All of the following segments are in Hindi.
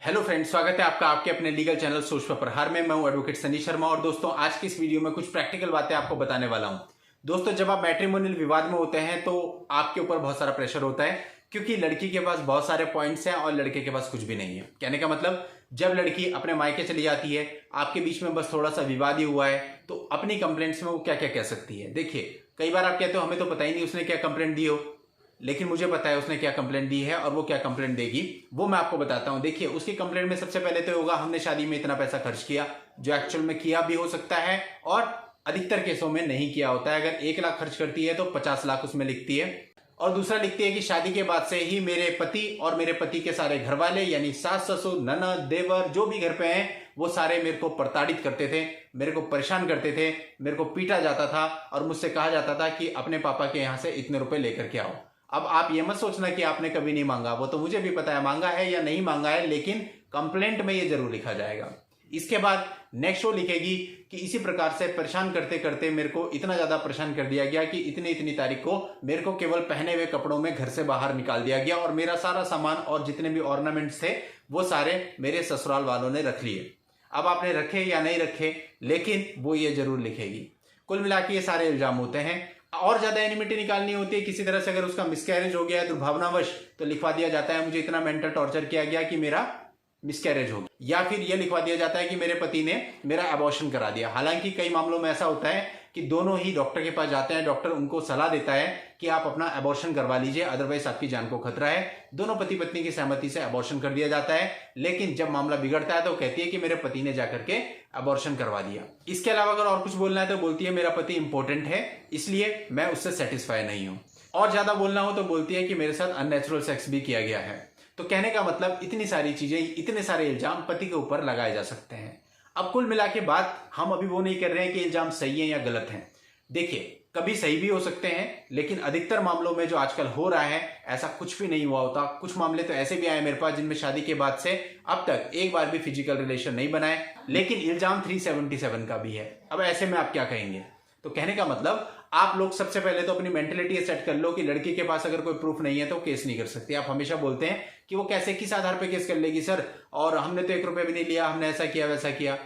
हेलो फ्रेंड्स, स्वागत है आपका आपके अपने लीगल चैनल सोच पर प्रहार में। मैं हूं एडवोकेट सनी शर्मा और दोस्तों आज की इस वीडियो में कुछ प्रैक्टिकल बातें आपको बताने वाला हूं। दोस्तों, जब आप मैट्रिमोनियल विवाद में होते हैं तो आपके ऊपर बहुत सारा प्रेशर होता है क्योंकि लड़की के पास बहुत सारे पॉइंट्स हैं और लड़के के पास कुछ भी नहीं है। कहने का मतलब, जब लड़की अपने मायके चली जाती है, आपके बीच में बस थोड़ा सा विवाद ही हुआ है, तो अपनी कंप्लेंट्स में वो क्या क्या कह सकती है। देखिए, कई बार आप कहते हो हमें तो पता ही नहीं उसने क्या कंप्लेंट दी हो, लेकिन मुझे पता है उसने क्या कंप्लेंट दी है और वो क्या कंप्लेंट देगी, वो मैं आपको बताता हूं। देखिए, उसकी कंप्लेंट में सबसे पहले तो होगा हमने शादी में इतना पैसा खर्च किया, जो एक्चुअल में किया भी हो सकता है और अधिकतर केसों में नहीं किया होता है। अगर 1 लाख खर्च करती है तो 50 लाख उसमें लिखती है। और दूसरा लिखती है कि शादी के बाद से ही मेरे पति और मेरे पति के सारे घर वाले यानी सास ससुर ननद देवर जो भी घर पे हैं वो सारे मेरे को प्रताड़ित करते थे, मेरे को परेशान करते थे, मेरे को पीटा जाता था और मुझसे कहा जाता था कि अपने पापा के यहाँ से इतने रुपए लेकर के आओ। अब आप ये मत सोचना कि आपने कभी नहीं मांगा, वो तो मुझे भी पता है मांगा है या नहीं मांगा है, लेकिन कंप्लेंट में ये जरूर लिखा जाएगा। इसके बाद नेक्स्ट वो लिखेगी कि इसी प्रकार से परेशान करते करते मेरे को इतना ज्यादा परेशान कर दिया गया कि इतनी इतनी तारीख को मेरे को केवल पहने हुए कपड़ों में घर से बाहर निकाल दिया गया और मेरा सारा सामान और जितने भी ऑर्नामेंट्स थे वो सारे मेरे ससुराल वालों ने रख लिए। अब आपने रखे या नहीं रखे, लेकिन वो ये जरूर लिखेगी। कुल मिला के ये सारे इल्जाम होते हैं। और ज्यादा एनिमिटी निकालनी होती है किसी तरह से, अगर उसका मिसकैरेज हो गया है दुर्भावनावश, तो लिखवा दिया जाता है मुझे इतना मेंटल टॉर्चर किया गया कि मेरा मिसकैरेज हो गया, या फिर यह लिखवा दिया जाता है कि मेरे पति ने मेरा अबॉर्शन करा दिया। हालांकि कई मामलों में ऐसा होता है कि दोनों ही डॉक्टर के पास जाते हैं, डॉक्टर उनको सलाह देता है कि आप अपना अबॉर्शन करवा लीजिए, अदरवाइज आपकी जान को खतरा है। दोनों पति पत्नी की सहमति से अबॉर्शन कर दिया जाता है, लेकिन जब मामला बिगड़ता है तो कहती है कि मेरे पति ने जाकर के अबॉर्शन करवा दिया। इसके अलावा अगर और कुछ बोलना है तो बोलती है मेरा पति इंपॉर्टेंट है, इसलिए मैं उससे सेटिस्फाई नहीं हूं। और ज्यादा बोलना हो तो बोलती है कि मेरे साथ अननेचुरल सेक्स भी किया गया है। तो कहने का मतलब, इतनी सारी चीजें, इतने सारे इल्जाम पति के ऊपर लगाए जा सकते हैं। अब कुल मिला के बात, हम अभी वो नहीं कर रहे हैं कि इल्जाम सही है या गलत है। देखिए, कभी सही भी हो सकते हैं, लेकिन अधिकतर मामलों में जो आजकल हो रहा है ऐसा कुछ भी नहीं हुआ होता। कुछ मामले तो ऐसे भी आए मेरे पास जिनमें शादी के बाद से अब तक एक बार भी फिजिकल रिलेशन नहीं बनाए, लेकिन इल्जाम 377 का भी है। अब ऐसे में आप क्या कहेंगे? तो कहने का मतलब, आप लोग सबसे पहले तो अपनी मेंटेलिटी सेट कर लो कि लड़की के पास अगर कोई प्रूफ नहीं है तो केस नहीं कर सकती। आप हमेशा बोलते हैं कि वो कैसे, किस आधार पे केस कर लेगी सर, और हमने तो 1 रुपया भी नहीं लिया, हमने ऐसा किया वैसा किया।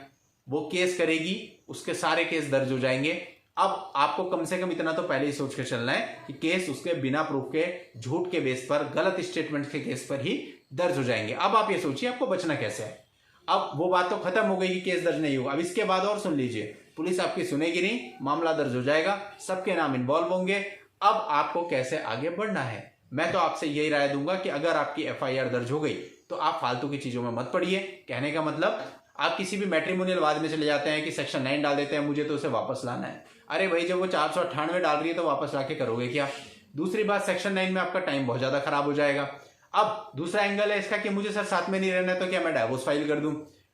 वो केस करेगी, उसके सारे केस दर्ज हो जाएंगे। अब आपको कम से कम इतना तो पहले ही सोच के चलना है कि केस उसके बिना प्रूफ के, झूठ के बेस पर, गलत स्टेटमेंट के केस पर ही दर्ज हो जाएंगे। अब आप ये सोचिए आपको बचना कैसे है। अब वो बात तो खत्म हो गई कि केस दर्ज नहीं होगा। अब इसके बाद और सुन लीजिए, पुलिस आपकी सुनेगी नहीं, मामला दर्ज हो जाएगा, सबके नाम इन्वॉल्व होंगे। अब आपको कैसे आगे बढ़ना है, मैं तो आपसे यही राय दूंगा कि अगर आपकी एफआईआर दर्ज हो गई तो आप फालतू की चीजों में मत पड़िए। कहने का मतलब, आप किसी भी मैट्रिमोनियल वाद में चले जाते हैं कि सेक्शन 9 डाल देते हैं, मुझे तो उसे वापस लाना है। अरे भाई, जब वो 498 डाल रही है तो वापस लाके करोगे क्या? दूसरी बात, सेक्शन 9 में आपका टाइम बहुत ज्यादा खराब हो जाएगा। अब दूसरा एंगल है इसका कि मुझे सर साथ में नहीं रहना है तो क्या मैं डाइवोर्स फाइल कर दूं?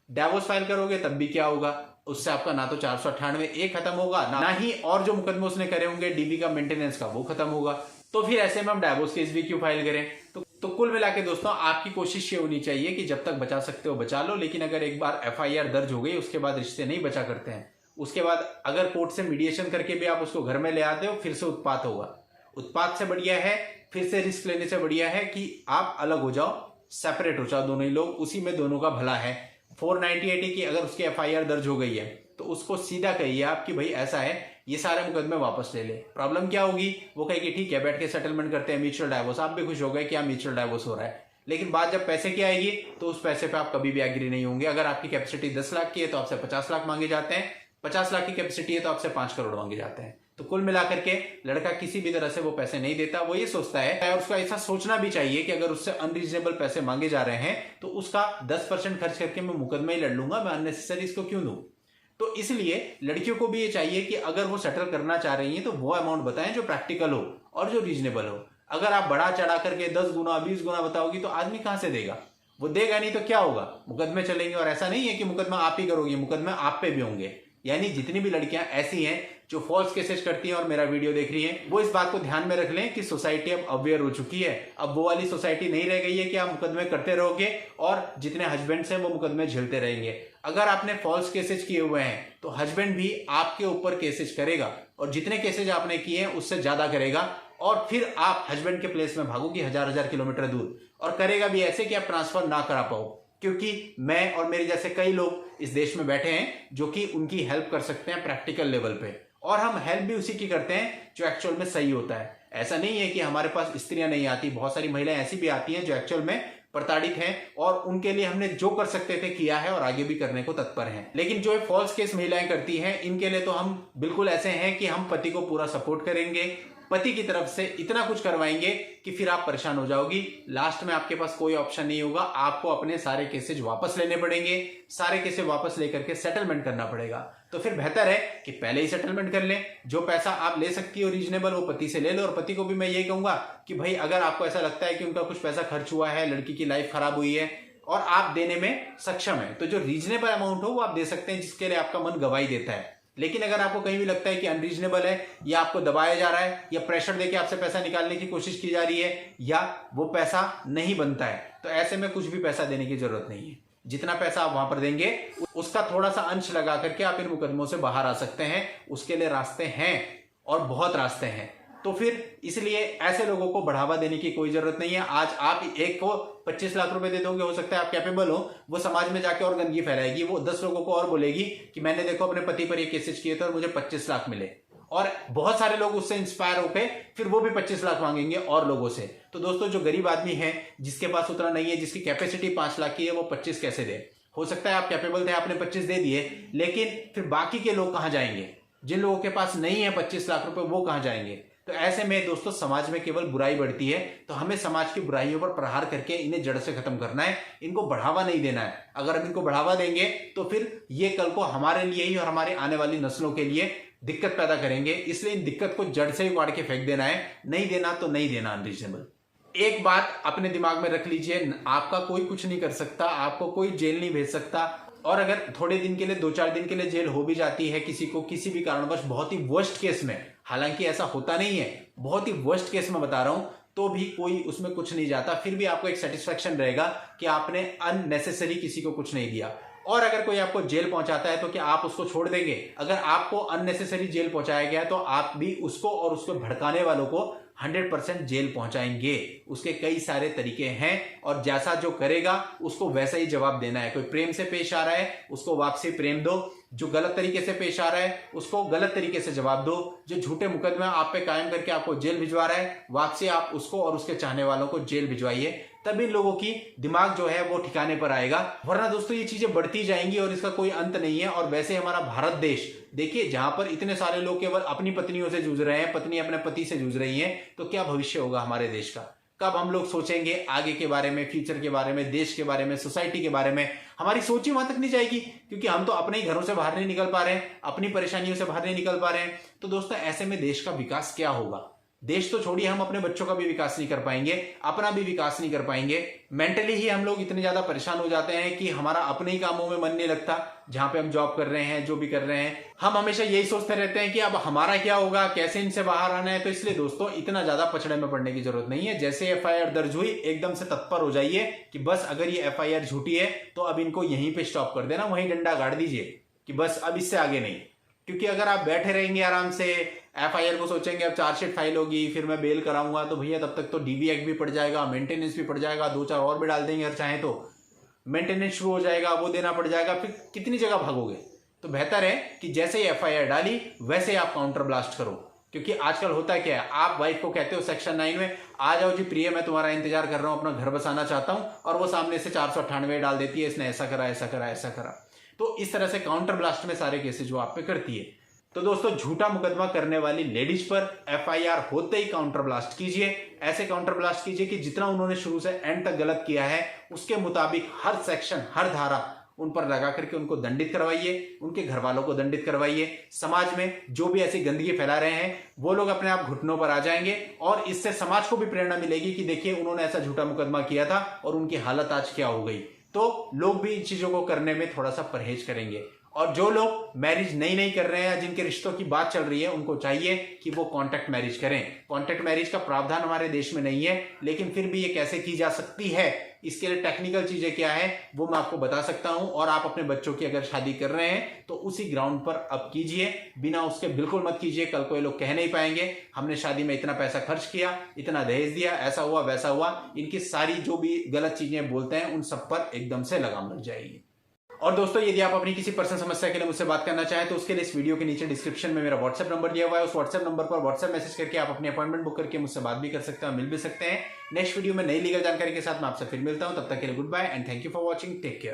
डाइवोर्स फाइल करोगे तब भी क्या होगा? उससे आपका ना तो 498 खत्म होगा, ना ही और जो मुकदमे उसने करे होंगे डीबी का, मेंटेनेंस का, वो खत्म होगा। तो फिर ऐसे में हम डाइवोर्स केस भी क्यों फाइल करें? तो कुल मिला के दोस्तों, आपकी कोशिश ये होनी चाहिए कि जब तक बचा सकते हो बचा लो, लेकिन अगर एक बार एफआईआर दर्ज हो गई उसके बाद रिश्ते नहीं बचा करते हैं। उसके बाद अगर कोर्ट से मीडिएशन करके भी आप उसको घर में ले आते हो, फिर से उत्पात होगा। उत्पात से बढ़िया है, फिर से रिस्क लेने से बढ़िया है कि आप अलग हो जाओ, सेपरेट हो जाओ दोनों ही लोग, उसी में दोनों का भला है। 498 की अगर उसकी एफआईआर दर्ज हो गई है तो उसको सीधा कहिए आप कि भाई ऐसा है, ये सारे मुकदमे वापस ले ले। प्रॉब्लम क्या होगी? वो कहेगी ठीक है, बैठ के सेटलमेंट करते हैं, म्यूचुअल डाइवोर्स। आप भी खुश हो गए कि आप म्यूचुअल डाइवोर्स हो रहा है, लेकिन बात जब पैसे की आएगी तो उस पैसे पे आप कभी भी एग्री नहीं होंगे। अगर आपकी कैपेसिटी 10 लाख की है तो आपसे 50 लाख मांगे जाते हैं, 50 लाख की कैपेसिटी है तो आपसे 5 करोड़ मांगे जाते हैं। तो कुल मिलाकर के लड़का किसी भी तरह से वो पैसे नहीं देता। वो ये सोचता है, और उसको ऐसा सोचना भी चाहिए कि अगर उससे अनरीजनेबल पैसे मांगे जा रहे हैं तो उसका 10% खर्च करके मैं मुकदमा ही लड़ लूंगा, मैं अननेसेसरी इसको क्यों दूं? तो इसलिए लड़कियों को भी ये चाहिए कि अगर वो सेटल करना चाह रही हैं तो वो अमाउंट बताएं जो प्रैक्टिकल हो और जो रीजनेबल हो। अगर आप बढ़ा चढ़ा करके 10 गुना 20 गुना बताओगी तो आदमी कहां से देगा? वो देगा नहीं तो क्या होगा? मुकदमे चलेंगे। और ऐसा नहीं है कि मुकदमा आप ही करोगे, मुकदमे आप पे भी होंगे। यानी जितनी भी लड़कियां ऐसी हैं जो फॉल्स केसेस करती हैं और मेरा वीडियो देख रही हैं, वो इस बात को ध्यान में रख लें कि सोसाइटी अब अवेयर हो चुकी है। अब वो वाली सोसाइटी नहीं रह गई है कि आप मुकदमे करते रहोगे और जितने हस्बैंड्स हैं वो मुकदमे झेलते रहेंगे। अगर आपने फॉल्स केसेस किए हुए हैं तो हस्बैंड भी आपके ऊपर केसेस करेगा और जितने केसेज आपने किए हैं उससे ज्यादा करेगा, और फिर आप हस्बैंड के प्लेस में भागोगी 1000 किलोमीटर दूर, और करेगा भी ऐसे कि आप ट्रांसफर ना करा पाओ। क्योंकि मैं और मेरे जैसे कई लोग इस देश में बैठे हैं जो कि उनकी हेल्प कर सकते हैं प्रैक्टिकल लेवल पे, और हम हेल्प भी उसी की करते हैं जो एक्चुअल में सही होता है। ऐसा नहीं है कि हमारे पास स्त्रियां नहीं आती, बहुत सारी महिलाएं ऐसी भी आती हैं जो एक्चुअल में प्रताड़ित हैं, और उनके लिए हमने जो कर सकते थे किया है और आगे भी करने को तत्पर हैं। लेकिन जो फॉल्स केस महिलाएं करती हैं, इनके लिए तो हम बिल्कुल ऐसे हैं कि हम पति को पूरा सपोर्ट करेंगे, पति की तरफ से इतना कुछ करवाएंगे कि फिर आप परेशान हो जाओगी। लास्ट में आपके पास कोई ऑप्शन नहीं होगा, आपको अपने सारे केसेज वापस लेने पड़ेंगे, सारे केसेज वापस लेकर के सेटलमेंट करना पड़ेगा। तो फिर बेहतर है कि पहले ही सेटलमेंट कर लें। जो पैसा आप ले सकती हो रीजनेबल, वो पति से ले लो। और पति को भी मैं यही कहूंगा कि भाई अगर आपको ऐसा लगता है कि उनका कुछ पैसा खर्च हुआ है, लड़की की लाइफ खराब हुई है और आप देने में सक्षम है, तो जो रीजनेबल अमाउंट हो वो आप दे सकते हैं, जिसके लिए आपका मन गवाही देता है। लेकिन अगर आपको कहीं भी लगता है कि अनरीजनेबल है, या आपको दबाया जा रहा है, या प्रेशर देके आपसे पैसा निकालने की कोशिश की जा रही है, या वो पैसा नहीं बनता है, तो ऐसे में कुछ भी पैसा देने की जरूरत नहीं है। जितना पैसा आप वहां पर देंगे उसका थोड़ा सा अंश लगा करके आप इन मुकदमों से बाहर आ सकते हैं। उसके लिए रास्ते हैं और बहुत रास्ते हैं। तो फिर इसलिए ऐसे लोगों को बढ़ावा देने की कोई जरूरत नहीं है। आज आप एक को 25 लाख रुपए दे दोगे, हो सकता है आप कैपेबल हो, वो समाज में जाके और गंदगी फैलाएगी, वो 10 लोगों को और बोलेगी कि मैंने देखो अपने पति पर ये केसेस किए थे और मुझे 25 लाख मिले, और बहुत सारे लोग उससे इंस्पायर होके फिर वो भी 25 लाख मांगेंगे और लोगों से। तो दोस्तों, जो गरीब आदमी है, जिसके पास उतना नहीं है, जिसकी कैपेसिटी 5 लाख की है, वो 25 कैसे दे? हो सकता है आप कैपेबल थे, आपने 25 दे दिए, लेकिन फिर बाकी के लोग कहां जाएंगे? जिन लोगों के पास नहीं है 25 लाख रुपए, वो कहां जाएंगे? तो ऐसे में दोस्तों, समाज में केवल बुराई बढ़ती है। तो हमें समाज की बुराइयों पर प्रहार करके इन्हें जड़ से खत्म करना है, इनको बढ़ावा नहीं देना है। अगर हम इनको बढ़ावा देंगे तो फिर ये कल को हमारे लिए ही और हमारे आने वाली नस्लों के लिए दिक्कत पैदा करेंगे। इसलिए इन दिक्कत को जड़ से ही उखाड़ के फेंक देना है। नहीं देना तो नहीं देना अनरीजनेबल। एक बात अपने दिमाग में रख लीजिए, आपका कोई कुछ नहीं कर सकता, आपको कोई जेल नहीं भेज सकता। और अगर थोड़े दिन के लिए, 2-4 दिन के लिए जेल हो भी जाती है किसी को, किसी भी कारणवश, बहुत ही वर्स्ट केस में, हालांकि ऐसा होता नहीं है, बहुत ही वर्स्ट केस में बता रहा हूं, तो भी कोई उसमें कुछ नहीं जाता। फिर भी आपको एक सेटिस्फेक्शन रहेगा कि आपने अननेसेसरी किसी को कुछ नहीं दिया। और अगर कोई आपको जेल पहुंचाता है तो क्या आप उसको छोड़ देंगे? अगर आपको अननेसेसरी जेल पहुंचाया गया तो आप भी उसको और उसको भड़काने वालों को 100% जेल पहुंचाएंगे। उसके कई सारे तरीके हैं, और जैसा जो करेगा उसको वैसा ही जवाब देना है। कोई प्रेम से पेश आ रहा है, उसको वापसी प्रेम दो। जो गलत तरीके से पेश आ रहा है, उसको गलत तरीके से जवाब दो। जो झूठे मुकदमे आप पे कायम करके आपको जेल भिजवा रहा है, वापसी आप उसको और उसके चाहने वालों को जेल भिजवाइए। तब इन लोगों की दिमाग जो है वो ठिकाने पर आएगा। वरना दोस्तों, ये चीजें बढ़ती जाएंगी और इसका कोई अंत नहीं है। और वैसे हमारा भारत देश देखिए, जहां पर इतने सारे लोग केवल अपनी पत्नियों से जूझ रहे हैं, पत्नी अपने पति से जूझ रही है, तो क्या भविष्य होगा हमारे देश का? कब हम लोग सोचेंगे आगे के बारे में, फ्यूचर के बारे में, देश के बारे में, सोसाइटी के बारे में? हमारी सोच ही वहां तक नहीं जाएगी, क्योंकि हम तो अपने ही घरों से बाहर नहीं निकल पा रहे हैं, अपनी परेशानियों से बाहर नहीं निकल पा रहे हैं। तो दोस्तों, ऐसे में देश का विकास क्या होगा? देश तो छोड़िए, हम अपने बच्चों का भी विकास नहीं कर पाएंगे, अपना भी विकास नहीं कर पाएंगे। मेंटली ही हम लोग इतने ज्यादा परेशान हो जाते हैं कि हमारा अपने ही कामों में मन नहीं लगता। जहां पे हम जॉब कर रहे हैं, जो भी कर रहे हैं, हम हमेशा यही सोचते रहते हैं कि अब हमारा क्या होगा, कैसे इनसे बाहर आना है। तो इसलिए दोस्तों, इतना ज्यादा पचड़े में पड़ने की जरूरत नहीं है। जैसे एफआईआर दर्ज हुई, एकदम से तत्पर हो जाइए कि बस अगर ये एफआईआर झूठी है तो अब इनको यहीं पे स्टॉप कर देना, वहीं डंडा गाड़ दीजिए कि बस अब इससे आगे नहीं। क्योंकि अगर आप बैठे रहेंगे आराम से, एफआईआर को सोचेंगे अब चार्जशीट फाइल होगी, फिर मैं बेल कराऊंगा, तो भैया तब तक तो डीबी एक्ट भी पड़ जाएगा, मेंटेनेंस भी पड़ जाएगा, 2-4 और भी डाल देंगे अगर चाहें तो, मेंटेनेंस शुरू हो जाएगा, वो देना पड़ जाएगा, फिर कितनी जगह भागोगे? तो बेहतर है कि जैसे ही एफआईआर डाली वैसे ही आप काउंटर ब्लास्ट करो। क्योंकि आजकल होता क्या है, आप वाइफ को कहते हो सेक्शन 9 में, आ जाओ जी प्रिय, मैं तुम्हारा इंतजार कर रहा हूं, अपना घर बसाना चाहता हूं, और वो सामने से 498 डाल देती है, इसने ऐसा करा, ऐसा करा, ऐसा करा। तो इस तरह से काउंटर ब्लास्ट में सारे केसेज वो आप पे करती है। तो दोस्तों, झूठा मुकदमा करने वाली लेडीज पर एफआईआर होते ही काउंटर ब्लास्ट कीजिए। ऐसे काउंटर ब्लास्ट कीजिए कि जितना उन्होंने शुरू से एंड तक गलत किया है, उसके मुताबिक हर सेक्शन, हर धारा उन पर लगा करके उनको दंडित करवाइए, उनके घर वालों को दंडित करवाइए। समाज में जो भी ऐसी गंदगी फैला रहे हैं, वो लोग अपने आप घुटनों पर आ जाएंगे, और इससे समाज को भी प्रेरणा मिलेगी कि देखिए, उन्होंने ऐसा झूठा मुकदमा किया था और उनकी हालत आज क्या हो गई। तो लोग भी इन चीजों को करने में थोड़ा सा परहेज करेंगे। और जो लोग मैरिज नहीं कर रहे हैं, जिनके रिश्तों की बात चल रही है, उनको चाहिए कि वो कॉन्ट्रैक्ट मैरिज करें। कॉन्ट्रैक्ट मैरिज का प्रावधान हमारे देश में नहीं है, लेकिन फिर भी ये कैसे की जा सकती है, इसके लिए टेक्निकल चीजें क्या है वो मैं आपको बता सकता हूं। और आप अपने बच्चों की अगर शादी कर रहे हैं तो उसी ग्राउंड पर अब कीजिए, बिना उसके बिल्कुल मत कीजिए। कल को ये लोग कह नहीं पाएंगे हमने शादी में इतना पैसा खर्च किया, इतना दहेज दिया, ऐसा हुआ वैसा हुआ। इनकी सारी जो भी गलत चीजें बोलते हैं उन सब पर एकदम से लगाम लग जाएगी। और दोस्तों यदि आप अपनी किसी पर्सनल समस्या के लिए मुझसे बात करना चाहें तो उसके लिए इस वीडियो के नीचे डिस्क्रिप्शन में मेरा व्हाट्सएप नंबर दिया हुआ है। उस व्हाट्सएप नंबर पर व्हाट्सएप मैसेज करके आप अपनी अपॉइंटमेंट बुक करके मुझसे बात भी कर सकते हैं, मिल भी सकते हैं। नेक्स्ट वीडियो में नई लीगल जानकारी के साथ मैं आपसे फिर मिलता हूं, तब तक के लिए good bye and thank you for watching, take care.